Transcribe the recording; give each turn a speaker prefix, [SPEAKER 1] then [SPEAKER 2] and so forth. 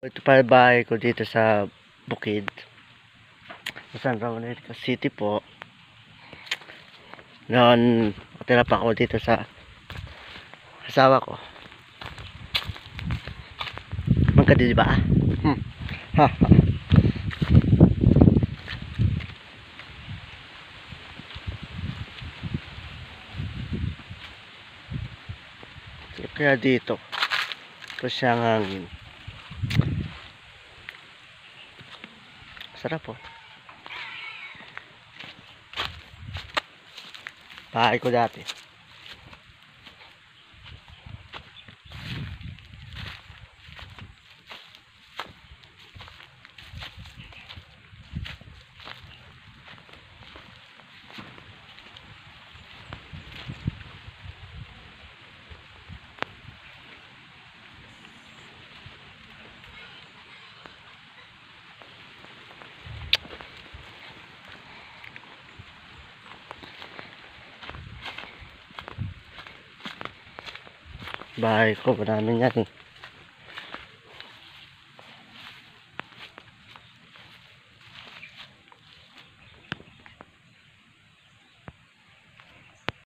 [SPEAKER 1] Ito pa bahay ko dito sa Bukid, sa San Ramon City po. Noon, natira pa ako dito sa asawa ko. Magkadi ba? Ha. Kaya dito, ito siyang hangin. Sarap po. Bahay ko dati. Bahay ko, namin yan eh.